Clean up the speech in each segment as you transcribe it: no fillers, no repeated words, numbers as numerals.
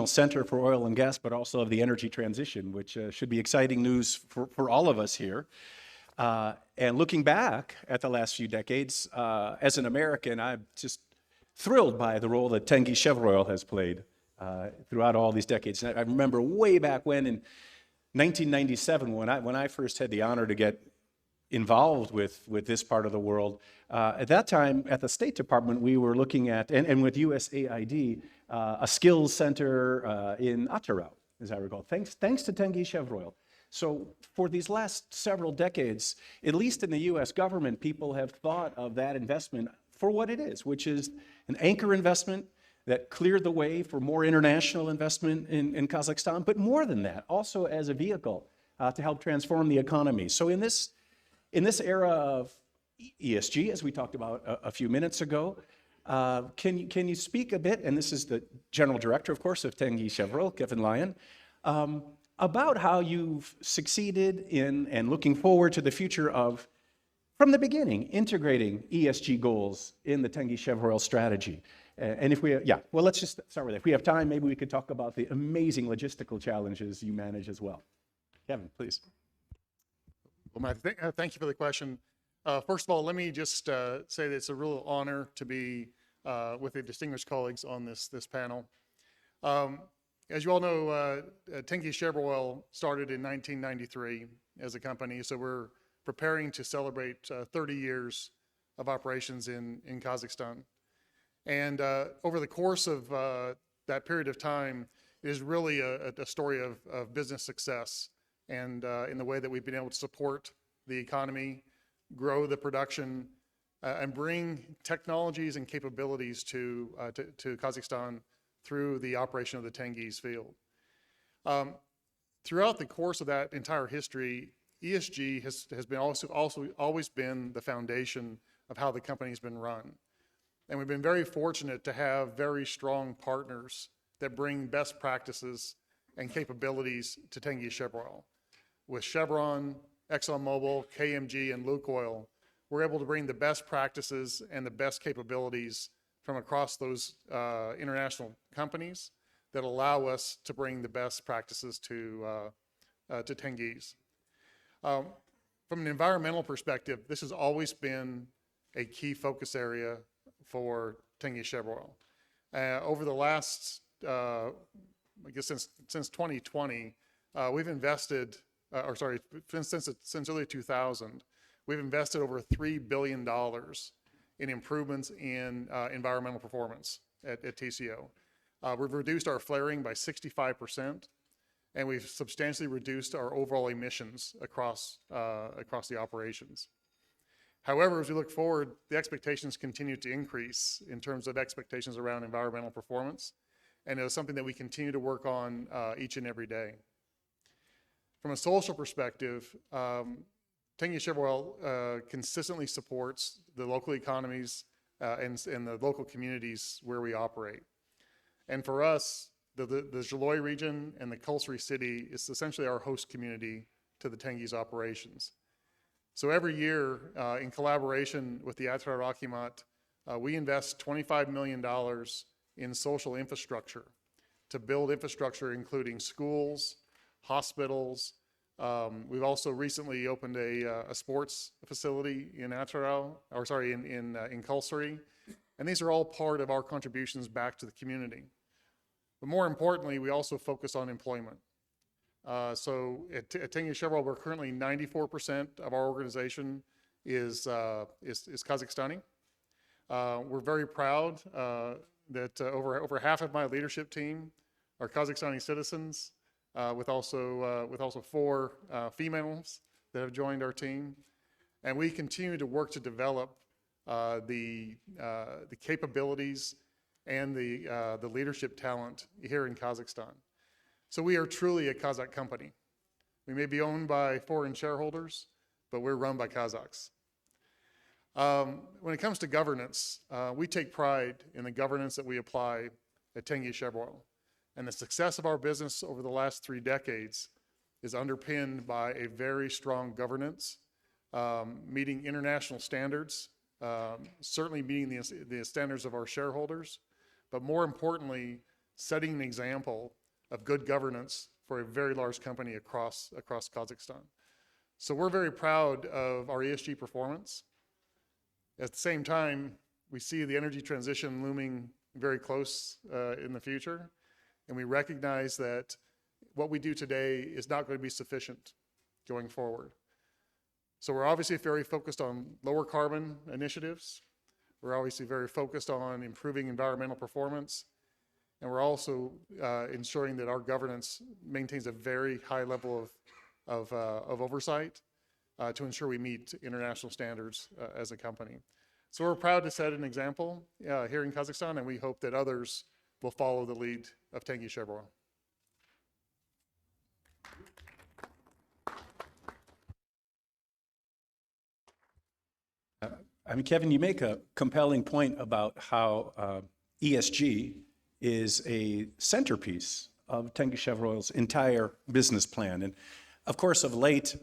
center for oil and gas, but also of the energy transition, which should be exciting news for all of us here. And looking back at the last few decades, as an American, I'm just thrilled by the role that Tengiz Chevroil has played throughout all these decades. And I remember way back when in 1997, when I first had the honor to get involved with this part of the world. At that time, at the State Department, we were looking at, and with USAID, a skills center in Atyrau, as I recall, thanks to Tengiz Chevroil. So for these last several decades, at least in the US government, people have thought of that investment for what it is, which is an anchor investment that cleared the way for more international investment in Kazakhstan, but more than that, also as a vehicle to help transform the economy. So in this era of ESG, as we talked about a few minutes ago, can you speak a bit, and this is the General Director, of course, of Tengiz Chevroil, Kevin Lyon, about how you've succeeded in and looking forward to the future of, from the beginning, integrating ESG goals in the Tengiz Chevroil strategy. And if we, well, let's just start with that. If we have time, maybe we could talk about the amazing logistical challenges you manage as well. Kevin, please. Well, Matt, thank you for the question. First of all, let me just say that it's a real honor to be with the distinguished colleagues on this panel. As you all know, Tengiz Chevroil started in 1993 as a company, so we're preparing to celebrate 30 years of operations in Kazakhstan. And over the course of that period of time, it is really a story of business success, and in the way that we've been able to support the economy, grow the production, and bring technologies and capabilities to Kazakhstan through the operation of the Tengiz field. Throughout the course of that entire history, ESG has been also always been the foundation of how the company's been run. And we've been very fortunate to have very strong partners that bring best practices and capabilities to Tengiz Chevroil. With Chevron, ExxonMobil, KMG, and Lukoil, we're able to bring the best practices and the best capabilities from across those international companies that allow us to bring the best practices to Tengiz. From an environmental perspective, this has always been a key focus area for Tengiz Chevroil. Over the last, I guess since 2020, we've invested, since early 2000, we've invested over $3 billion in improvements in environmental performance at TCO. We've reduced our flaring by 65%, and we've substantially reduced our overall emissions across the operations. However, as we look forward, the expectations continue to increase in terms of expectations around environmental performance, and it is something that we continue to work on each and every day. From a social perspective, Tengiz Chevroil consistently supports the local economies and the local communities where we operate. And for us, the Zhiloi region and the Kulsuri city is essentially our host community to the Tengiz operations. So every year, in collaboration with the Atyrau Akhimat, we invest $25 million in social infrastructure to build infrastructure including schools, hospitals. We've also recently opened a sports facility in Atyrau, in Kulsuri, and these are all part of our contributions back to the community. But more importantly, we also focus on employment. So at Tengiz Chevroil, we're currently 94% of our organization is Kazakhstani. We're very proud that over half of my leadership team are Kazakhstani citizens, with also 4 females that have joined our team, and we continue to work to develop the capabilities and the leadership talent here in Kazakhstan. So we are truly a Kazakh company. We may be owned by foreign shareholders, but we're run by Kazakhs. When it comes to governance, we take pride in the governance that we apply at Tengiz Chevroil. And the success of our business over the last 3 decades is underpinned by a very strong governance, meeting international standards, certainly meeting the standards of our shareholders, but more importantly, setting an example of good governance for a very large company across Kazakhstan. So we're very proud of our ESG performance. At the same time, we see the energy transition looming very close in the future, and we recognize that what we do today is not going to be sufficient going forward. So we're obviously very focused on lower carbon initiatives. We're obviously very focused on improving environmental performance, and we're also ensuring that our governance maintains a very high level of oversight to ensure we meet international standards as a company. So we're proud to set an example here in Kazakhstan, and we hope that others will follow the lead of Tengiz Chevroil. I mean, Kevin, you make a compelling point about how ESG is a centerpiece of Tengiz Chevroil's entire business plan. And of course, of late,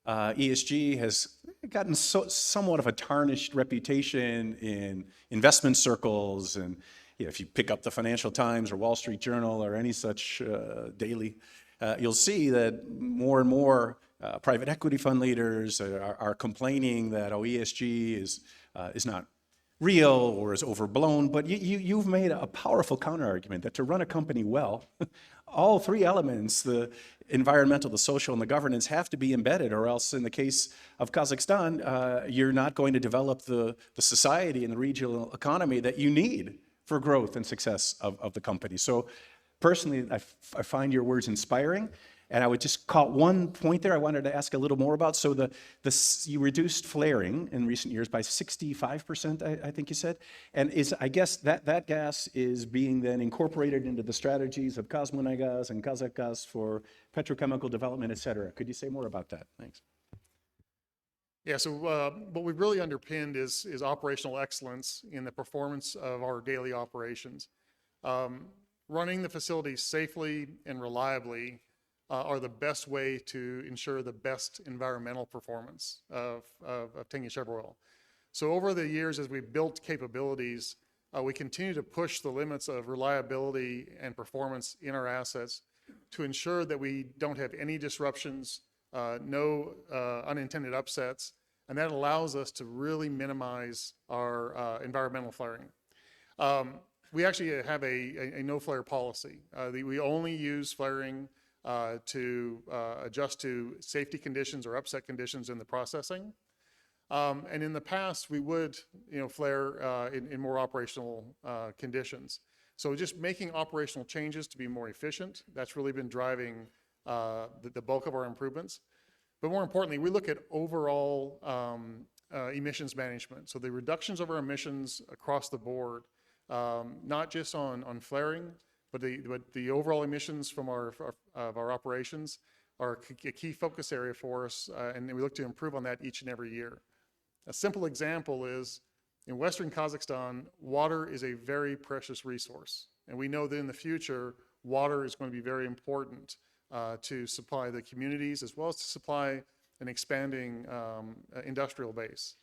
ESG has gotten somewhat of a tarnished reputation in investment circles. And if you pick up the Financial Times or Wall Street Journal or any such daily, you'll see that more and more private equity fund leaders are complaining that ESG is not real or is overblown. But you've made a powerful counterargument that to run a company well, all three elements, the environmental, the social, and the governance, have to be embedded, or else in the case of Kazakhstan, you're not going to develop the society and the regional economy that you need for growth and success of the company. So personally, I find your words inspiring. And I would just call one point there I wanted to ask a little more about. So you reduced flaring in recent years by 65%, I think you said. And I guess that gas is being then incorporated into the strategies of Kazmunaygas and Kazakhgas for petrochemical development, et cetera. Could you say more about that? Thanks. Yeah, so what we've really underpinned is operational excellence in the performance of our daily operations. Running the facilities safely and reliably are the best way to ensure the best environmental performance of Tengiz Chevroil. So over the years, as we've built capabilities, we continue to push the limits of reliability and performance in our assets to ensure that we don't have any disruptions, no unintended upsets, and that allows us to really minimize our environmental flaring. We actually have a no-flare policy. We only use flaring to adjust to safety conditions or upset conditions in the processing. And in the past, we would flare in more operational conditions. So just making operational changes to be more efficient, that's really been driving the bulk of our improvements. But more importantly, we look at overall emissions management. So the reductions of our emissions across the board, not just on flaring, but the overall emissions from our operations are a key focus area for us, and we look to improve on that each and every year. A simple example is, in Western Kazakhstan, water is a very precious resource, and we know that in the future, water is going to be very important to supply the communities as well as to supply an expanding industrial base.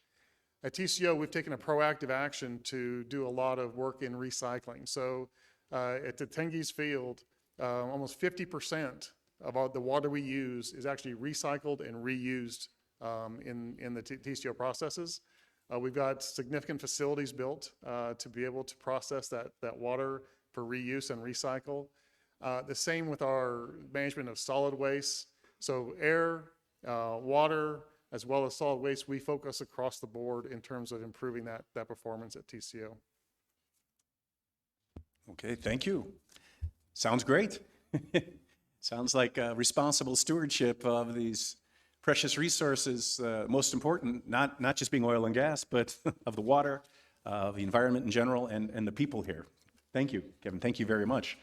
At TCO, we've taken a proactive action to do a lot of work in recycling. So at the Tengiz field, almost 50% of all the water we use is actually recycled and reused in the TCO processes. We've got significant facilities built to be able to process that water for reuse and recycle. The same with our management of solid waste. So air, water, as well as solid waste, we focus across the board in terms of improving that performance at TCO. Okay, thank you. Sounds great. Sounds like responsible stewardship of these precious resources, most important, not just being oil and gas, but of the water, of the environment in general, and the people here. Thank you, Kevin. Thank you very much.